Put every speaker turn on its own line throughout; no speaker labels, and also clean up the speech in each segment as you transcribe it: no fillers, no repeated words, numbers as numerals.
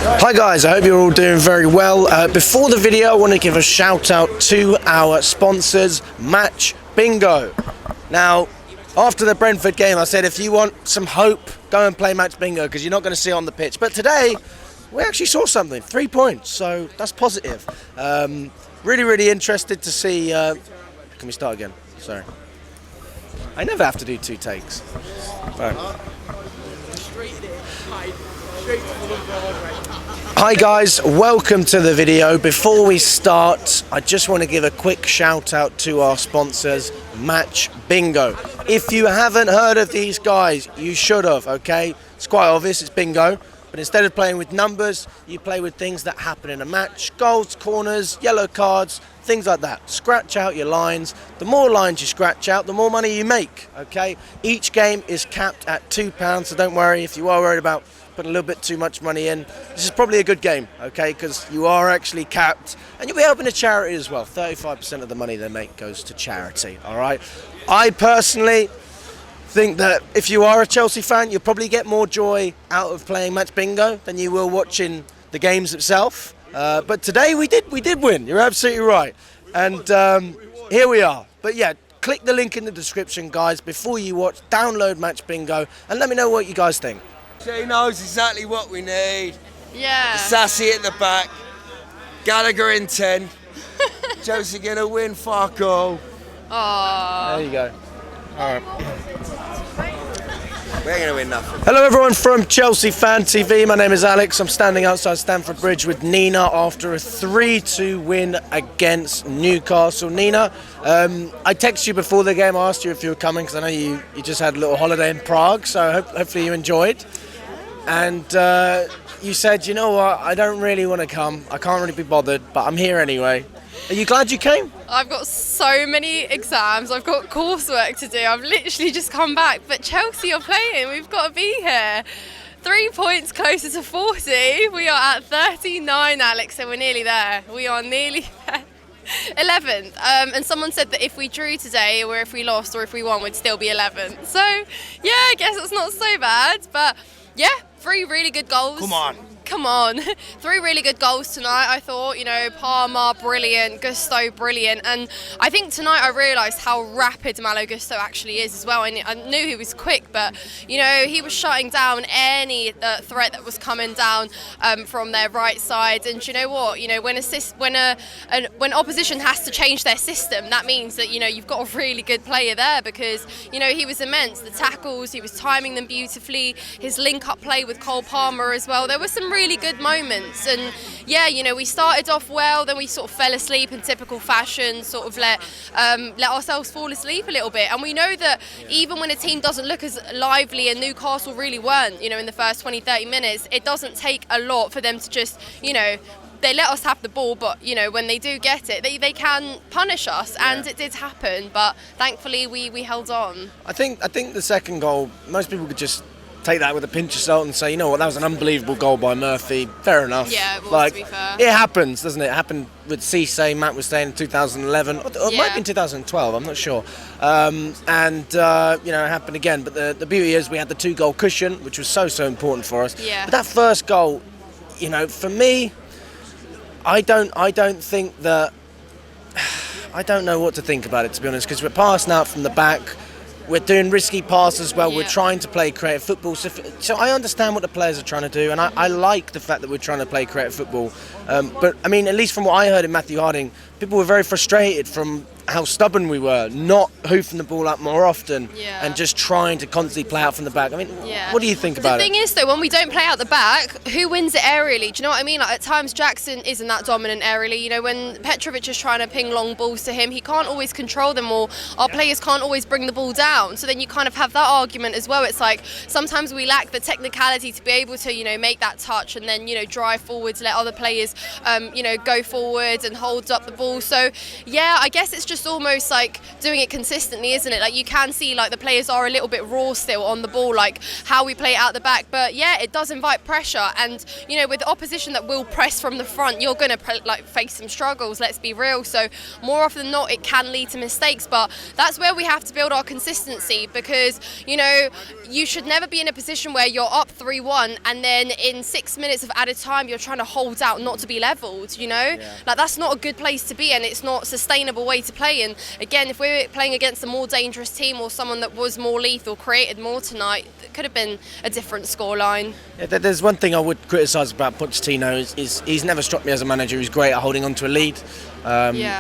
Hi guys, I hope you're all doing very well. Before the video, I want to give a shout out to our sponsors, Match Bingo. Now, after the Brentford game, I said if you want some hope, go and play Match Bingo because you're not going to see it on the pitch. But today, we actually saw something, 3 points, so that's positive. Really interested to see... Can we start again? Sorry. I never have to do 2 takes. Right. Hi guys, welcome to the video. Before we start, I just want to give a quick shout out to our sponsors, Match Bingo. If you haven't heard of these guys, you should have, okay? It's quite obvious, it's bingo. But instead of playing with numbers, you play with things that happen in a match. Goals, corners, yellow cards, things like that. Scratch out your lines. The more lines you scratch out, the more money you make, okay? Each game is capped at £2, so don't worry if you are worried about putting a little bit too much money in. This is probably a good game, okay? Because you are actually capped, and you'll be helping a charity as well. 35% of the money they make goes to charity, all right? I personally think that if you are a Chelsea fan, you'll probably get more joy out of playing Match Bingo than you will watching the games itself. But today we did win. You're absolutely right. And here we are. But yeah, click the link in the description, guys, before you watch. Download Match Bingo and let me know what you guys think.
She knows exactly what we need.
Yeah.
Sassy at the back. Gallagher in 10. Chelsea gonna win, fuck all.
Aww.
There you go. All right.
We're going to win nothing.
Hello everyone from Chelsea Fan TV. My name is Alex. I'm standing outside Stamford Bridge with Nina after a 3-2 win against Newcastle. Nina, I texted you before the game. I asked you if you were coming because I know you just had a little holiday in Prague, so hopefully you enjoyed. And you said, you know what, I don't really want to come. I can't really be bothered, but I'm here anyway. Are you glad you came?
I've got so many exams, I've got coursework to do, I've literally just come back, but Chelsea are playing, we've got to be here. 3 points closer to 40, we are at 39, Alex, so we're nearly there. We are nearly there. 11th, and someone said that if we drew today, or if we lost, or if we won, we'd still be 11th. So, yeah, I guess it's not so bad, but yeah, 3 really good goals. Come on. 3 really good goals tonight, I thought. You know, Palmer, brilliant. Gusto, brilliant. And I think tonight I realised how rapid Malo Gusto actually is as well. I knew he was quick, but, you know, he was shutting down any threat that was coming down from their right side. And you know what? You know, when opposition has to change their system, that means that, you know, you've got a really good player there because, you know, he was immense. The tackles, he was timing them beautifully. His link-up play with Cole Palmer as well. There were some really good moments, and yeah, you know, we started off well, then we sort of fell asleep in typical fashion, sort of let ourselves fall asleep a little bit. And we know that even when a team doesn't look as lively, and Newcastle really weren't, you know, in the first 20-30 minutes, it doesn't take a lot for them to just, you know, they let us have the ball, but you know, when they do get it, they can punish us, and it did happen, but thankfulully we held on.
I think the second goal, most people could just take that with a pinch of salt and say, you know what, that was an unbelievable goal by Murphy. Fair enough.
Yeah, it was,
like,
to be fair.
It happens, doesn't it? It happened with Cisse, Matt was saying in 2011, or it might have been 2012, I'm not sure. You know, it happened again. But the beauty is we had the 2-goal cushion, which was so important for us.
Yeah.
But that first goal, you know, for me, I don't think that... I don't know what to think about it, to be honest, because we're passing out from the back. We're doing risky passes as well. Yeah. We're trying to play creative football. So I understand what the players are trying to do, and I like the fact that we're trying to play creative football. But, I mean, at least from what I heard in Matthew Harding, people were very frustrated from how stubborn we were, not hoofing the ball up more often and just trying to constantly play out from the back. I mean, what do you think about it?
The thing is, though, when we don't play out the back, who wins it aerially? Do you know what I mean? Like, at times, Jackson isn't that dominant aerially. You know, when Petrovic is trying to ping long balls to him, he can't always control them, or our players can't always bring the ball down. So then you kind of have that argument as well. It's like sometimes we lack the technicality to be able to, you know, make that touch and then, you know, drive forwards, let other players, you know, go forward and hold up the ball. So, yeah, I guess it's just just almost like doing it consistently, isn't it? Like you can see like the players are a little bit raw still on the ball, like how we play out the back. But yeah, it does invite pressure, and you know, with opposition that will press from the front, you're going to like face some struggles. Let's be real. So more often than not, it can lead to mistakes. But that's where we have to build our consistency, because you know, you should never be in a position where you're up 3-1 and then in 6 minutes of added time you're trying to hold out not to be levelled. You know, like that's not a good place to be, and it's not a sustainable way to play. And again, if we're playing against a more dangerous team or someone that was more lethal, created more tonight, it could have been a different scoreline.
Yeah, there's one thing I would criticise about Pochettino is he's never struck me as a manager who's great at holding on to a lead.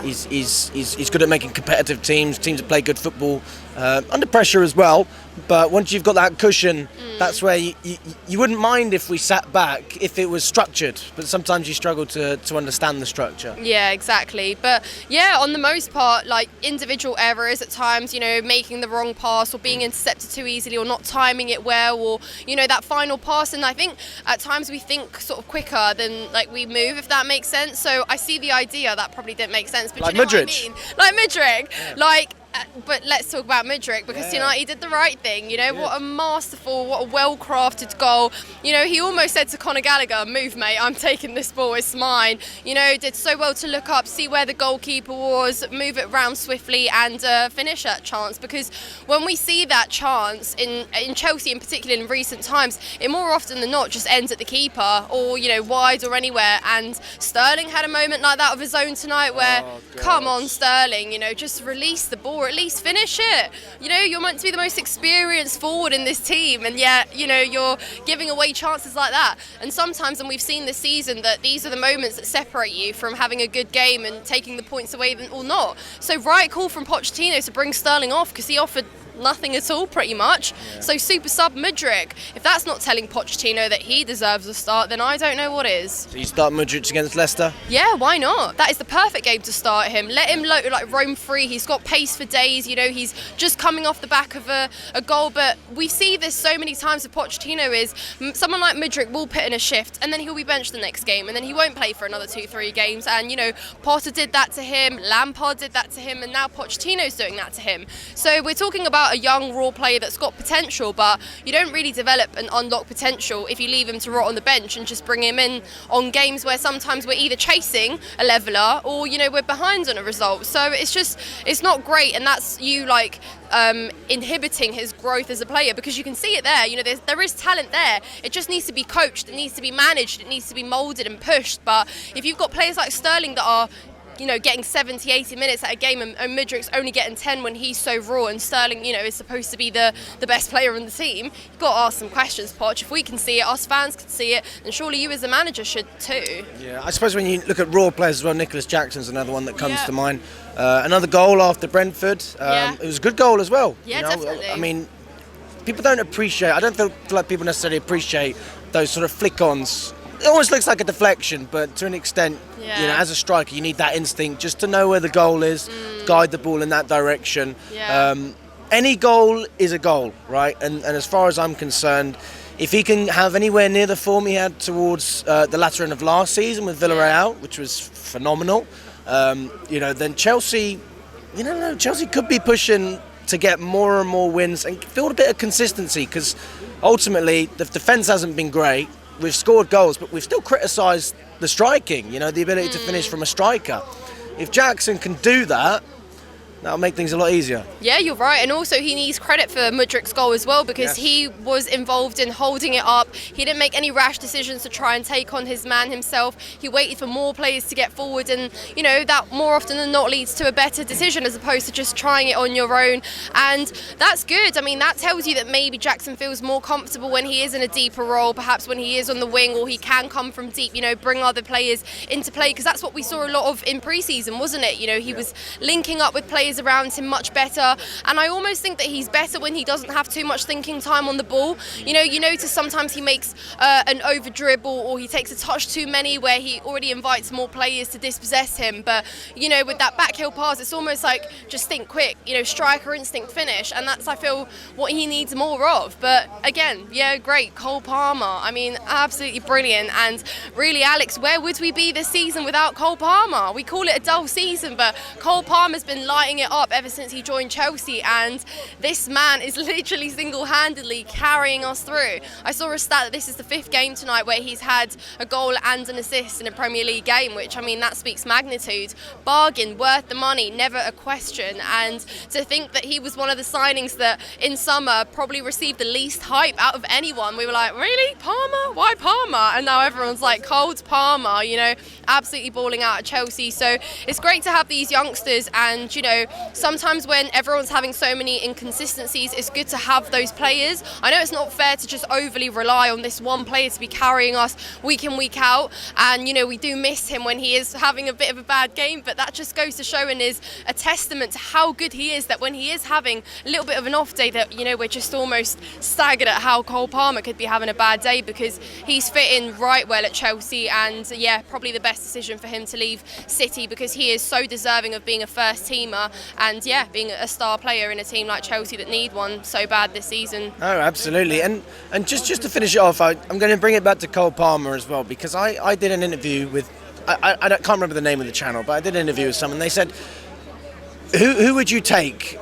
He's good at making competitive teams that play good football under pressure as well. But once you've got that cushion, that's where you wouldn't mind if we sat back if it was structured. But sometimes you struggle to understand the structure.
Yeah, exactly. But yeah, on the most part, like individual errors at times, you know, making the wrong pass or being intercepted too easily or not timing it well, or you know, that final pass. And I think at times we think sort of quicker than like we move, if that makes sense. So I see the idea. That probably didn't make sense, but
like
you know
Mudryk.
What I mean? Like Mudryk, like. But let's talk about Mudryk, because tonight he did the right thing. You know, what a masterful, what a well-crafted goal. You know, he almost said to Conor Gallagher, "Move, mate, I'm taking this ball, it's mine." You know, did so well to look up, see where the goalkeeper was, move it round swiftly, and finish that chance. Because when we see that chance in Chelsea, in particular, in recent times, it more often than not just ends at the keeper or you know, wide or anywhere. And Sterling had a moment like that of his own tonight, where, come on, Sterling, you know, just release the ball. Or at least finish it. You know, you're meant to be the most experienced forward in this team, and yet, you know, you're giving away chances like that. And sometimes, and we've seen this season, that these are the moments that separate you from having a good game and taking the points away or not. So right call from Pochettino to bring Sterling off, because he offered nothing at all pretty much. So super sub Mudryk. If that's not telling Pochettino that he deserves a start, then I don't know what is.
So you start Mudryk against Leicester?
Yeah, why not? That is the perfect game to start him. Let him like roam free. He's got pace for days. You know, he's just coming off the back of a goal. But we see this so many times with Pochettino is someone like Mudryk will put in a shift and then he'll be benched the next game and then he won't play for another 2-3 games. And you know, Potter did that to him, Lampard did that to him, and now Pochettino's doing that to him. So we're talking about a young raw player that's got potential, but you don't really develop and unlock potential if you leave him to rot on the bench and just bring him in on games where sometimes we're either chasing a leveller or you know, we're behind on a result. So it's not great, and that's you like inhibiting his growth as a player, because you can see it there. You know, there is talent there. It just needs to be coached, it needs to be managed, it needs to be moulded and pushed. But if you've got players like Sterling that are, you know, getting 70, 80 minutes at a game, and Mudryk's only getting 10 when he's so raw, and Sterling, you know, is supposed to be the best player on the team, you've got to ask some questions, Poch. If we can see it, us fans can see it, then surely you as a manager should too. Yeah,
I suppose when you look at raw players as well, Nicholas Jackson's another one that comes to mind. Another goal after Brentford. It was a good goal as well.
Yeah,
you know?
definitely.
I mean, people don't appreciate, I don't feel like people necessarily appreciate those sort of flick-ons. It almost looks like a deflection, but to an extent, you know, as a striker, you need that instinct just to know where the goal is, guide the ball in that direction. Any goal is a goal, right? And as far as I'm concerned, if he can have anywhere near the form he had towards the latter end of last season with Villarreal, which was phenomenal, you know, then Chelsea, you know, Chelsea could be pushing to get more and more wins and build a bit of consistency, because ultimately the defence hasn't been great. We've scored goals, but we've still criticised the striking, you know, the ability to finish from a striker. If Jackson can do that, that'll make things a lot easier. Yeah,
you're right. And also he needs credit for Mudryk's goal as well, because he was involved in holding it up. He didn't make any rash decisions to try and take on his man himself. He waited for more players to get forward, and you know, that more often than not leads to a better decision as opposed to just trying it on your own. And that's good. I mean, that tells you that maybe Jackson feels more comfortable when he is in a deeper role, perhaps when he is on the wing, or he can come from deep, you know, bring other players into play, because that's what we saw a lot of in pre-season, wasn't it? You know, he was linking up with players players around him much better, and I almost think that he's better when he doesn't have too much thinking time on the ball. You notice sometimes he makes an over dribble, or he takes a touch too many where he already invites more players to dispossess him. But with that back heel pass, it's almost like just think quick, striker instinct finish, and that's, I feel, what he needs more of. But again, yeah, great, Cole Palmer. I mean, absolutely brilliant. And really, Alex, where would we be this season without Cole Palmer? We call it a dull season, but Cole Palmer's been lighting it up ever since he joined Chelsea, and this man is literally single-handedly carrying us through. I saw a stat that this is the 5th game tonight where he's had a goal and an assist in a Premier League game, which, I mean, that speaks magnitude. Bargain, worth the money, never a question. And to think that he was one of the signings that in summer probably received the least hype out of anyone. We were like, really? Palmer? Why Palmer? And now everyone's like, Cold Palmer, absolutely balling out at Chelsea. So it's great to have these youngsters, and sometimes when everyone's having so many inconsistencies, it's good to have those players. I know it's not fair to just overly rely on this one player to be carrying us week in, week out, and we do miss him when he is having a bit of a bad game, but that just goes to show and is a testament to how good he is, that when he is having a little bit of an off day, that we're just almost staggered at how Cole Palmer could be having a bad day, because he's fitting right well at Chelsea, and yeah, probably the best decision for him to leave City, because he is so deserving of being a first teamer, and yeah, being a star player in a team like Chelsea that need one so bad this season.
Oh, absolutely. And just to finish it off, I'm going to bring it back to Cole Palmer as well, because I did an interview with, I can't remember the name of the channel, but I did an interview with someone. They said, who would you take,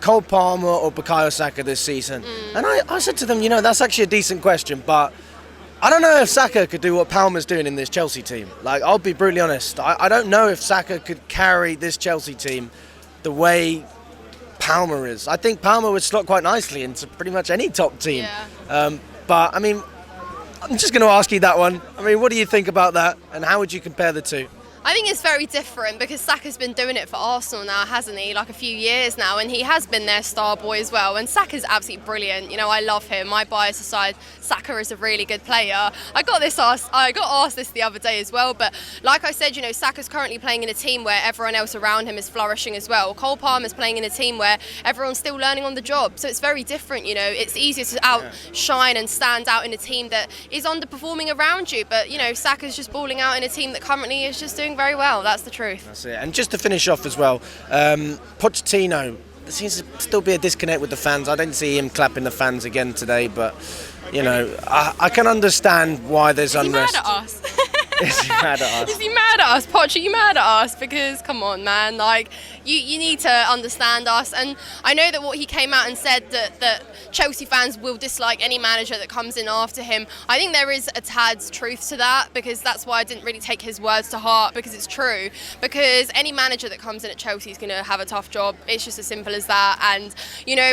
Cole Palmer or Bukayo Saka this season? And I said to them, that's actually a decent question, but I don't know if Saka could do what Palmer's doing in this Chelsea team. Like, I'll be brutally honest. I don't know if Saka could carry this Chelsea team the way Palmer is. I think Palmer would slot quite nicely into pretty much any top team.
Yeah.
But, I mean, I'm just going to ask you that one. I mean, what do you think about that, and how would you compare the two?
I think it's very different, because Saka's been doing it for Arsenal now, hasn't he? Like a few years now, and he has been their star boy as well. And Saka's absolutely brilliant. I love him. My bias aside, Saka is a really good player. I got asked this the other day as well, but like I said, Saka's currently playing in a team where everyone else around him is flourishing as well. Cole Palmer's playing in a team where everyone's still learning on the job, so it's very different. It's easier to outshine and stand out in a team that is underperforming around you, but Saka's just balling out in a team that currently is just doing very well. That's the truth.
That's it. And just to finish off as well, Pochettino, there seems to still be a disconnect with the fans. I didn't see him clapping the fans again today, but I can understand why there's unrest.
Is he mad at us?
Is he mad at us?
Is he mad at us? Poch, are you mad at us? Because come on, man, like you need to understand us. And I know that what he came out and said, that Chelsea fans will dislike any manager that comes in after him. I think there is a tad's truth to that, because that's why I didn't really take his words to heart, because it's true. Because any manager that comes in at Chelsea is going to have a tough job. It's just as simple as that. And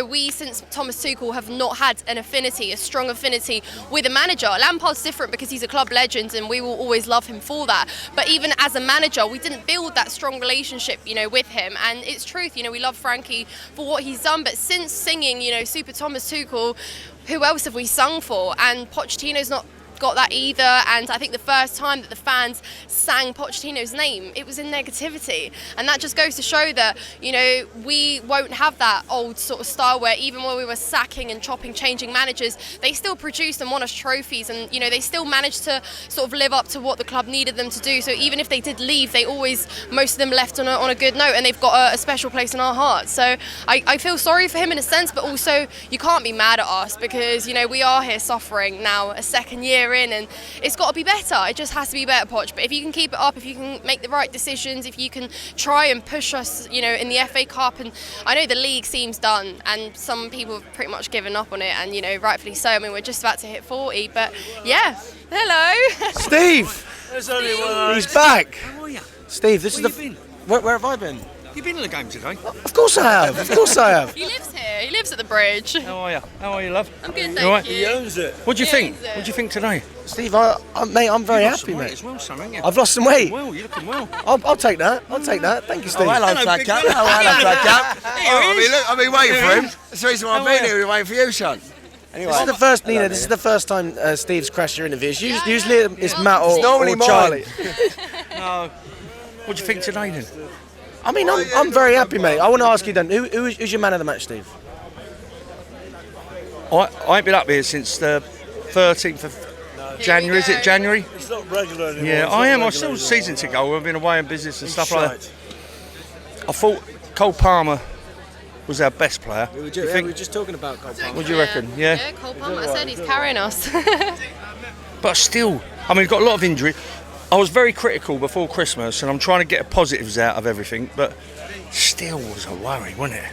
we, since Thomas Tuchel, have not had a strong affinity with a manager. Lampard's different because he's a club legend, and we will always love him for that. But even as a manager, we didn't build that strong relationship, with him. And it's truth, we love Frankie for what he's done. But since singing, Super Thomas Tuchel, who else have we sung for? And Pochettino's not got that either, and I think the first time that the fans sang Pochettino's name, it was in negativity, and that just goes to show that we won't have that old sort of style where even when we were sacking and changing managers, they still produced and won us trophies, and they still managed to sort of live up to what the club needed them to do. So even if they did leave, most of them left on a good note, and they've got a special place in our hearts. So I feel sorry for him in a sense, but also you can't be mad at us, because we are here suffering now a second year in, and it's got to be better. It just has to be better, Poch. But if you can keep it up, if you can make the right decisions, if you can try and push us, in the FA Cup, and I know the league seems done, and some people have pretty much given up on it, and rightfully so. I mean, we're just about to hit 40, but yeah. Hello,
Steve.
There's only one.
He's back.
How are you?
Steve, this
Where
is
you been?
Where have I been?
You been in the game today?
Of course I have. Of course I have.
He lives here. He lives at the bridge.
How are you? How are you, love?
I'm good,
You
thank
all right?
you.
owns it.
What do you
Yeah,
think?
owns it.
What do you think today?
Steve, mate, I'm very
You lost
happy,
some weight
mate.
as well, son, haven't you?
I've lost some weight.
Well, you're looking well.
I'll take that. I'll take that. Thank you, Steve.
Oh, hello, fat
big
cat.
man.
Oh, hello, fat cat.
he is.
I've been waiting
Here
for
he
him.
is.
That's the reason why I've
How
been
are
here. We've been waiting for you, son. Anyway.
This is the first, Nina. This is the first time Steve's crashed your interviews. Usually it's
yeah.
Matt or
It's normally
Charlie.
No. What do you think today then?
I mean, I'm very happy, mate. I want to ask you then, who's your man of the match, Steve?
I ain't been up here since the 13th of January. Is it January?
It's not regular anymore.
Yeah,
It's
I
not
am. I'm
regular
still
anymore.
season to go. I've been away in business and stuff like that.
Shite.
I thought Cole Palmer was our best player.
We were just talking about Cole Palmer.
What do you reckon? Yeah.
Yeah, Cole Palmer. I said he's carrying us.
But still, I mean, we've got a lot of injury. I was very critical before Christmas, and I'm trying to get positives out of everything, but still was a worry, wasn't it?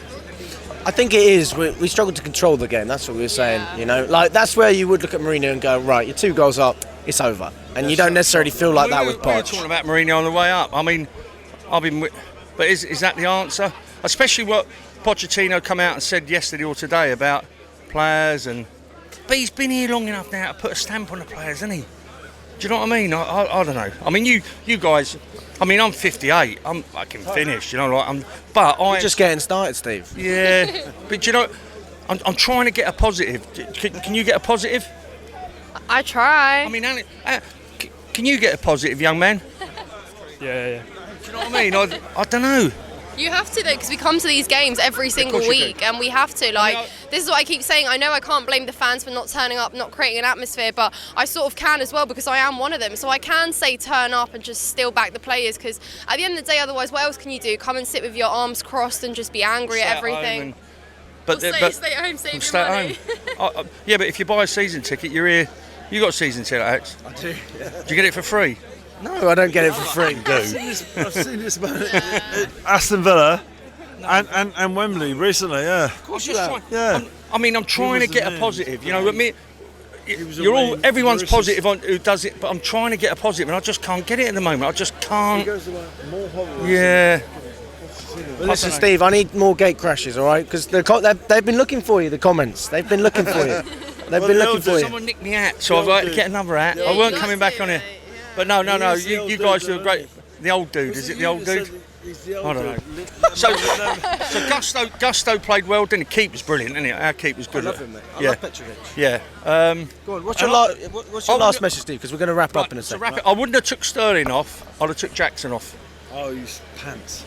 I think it is. We struggled to control the game. That's what we were saying.
Yeah.
You know, like that's where you would look at Mourinho and go, right, you're 2 goals up, it's over, and you don't necessarily feel like that with
We were
Poch.
talking about Mourinho on the way up. I mean, but is that the answer? Especially what Pochettino come out and said yesterday or today about players and. But he's been here long enough now to put a stamp on the players, hasn't he? Do you know what I mean? I don't know. I mean, you guys. I mean, I'm 58. I can finish. You know, like But I'm
Just getting started, Steve.
Yeah. But do you know, I'm trying to get a positive. Can you get a positive?
I try.
I mean, can you get a positive, young man?
Yeah.
Do you know what I mean? I don't know.
You have to though, because we come to these games every single
course you
week, and we have to. Like, this is what I keep saying. I know I can't blame the fans for not turning up, not creating an atmosphere, but I sort of can as well because I am one of them. So I can say turn up and just still back the players, because at the end of the day, otherwise, what else can you do? Come and sit with your arms crossed and just be angry at everything.
But
Stay at home, save
stay
your
at
money.
home. Yeah, but if you buy a season ticket, you're here. You got a season ticket, Alex?
I do.
Do you get it for free?
No, I don't get it for free.
I've seen this about Aston Villa and Wembley recently. Yeah.
Of course you have.
Yeah.
I mean, I'm trying to
was
get
the
a positive. You know,
man.
with me,
was away
everyone's
for
positive on who does it, but I'm trying to get a positive, and I just can't get it at the moment. I just can't. Yeah.
But listen, Steve, I need more gate crashes, all right? Because they've been looking for you, the comments. They've been looking for you. They've been looking for you.
Someone nicked me hat, so I'd like to get another hat. I weren't coming back on it. But no. You guys do a great. The old dude, is it the old dude? I don't know. So Gusto played well, didn't he? Keeper's brilliant, isn't he? Our keeper's good.
I love him, mate. I
Yeah.
love Petrovic.
Yeah.
Go on, what's your last message, Steve? Because we're going to wrap up in a
To
second.
wrap it, I wouldn't have took Sterling off. I'd have took Jackson off.
Oh, he's pants.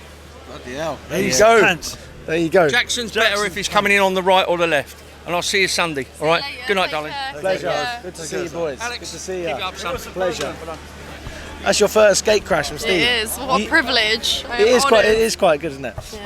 Bloody hell.
There
you go.
Pants.
There you go.
Jackson's better if he's coming in on the right or the left. And I'll see you Sunday. All right. Good night, darling.
Pleasure. Good to see you, boys.
Alex,
Good to see
keep
you.
it up, son.
Pleasure. That's your first gate crash from Steve.
It is. What a privilege.
It is quite good, isn't it?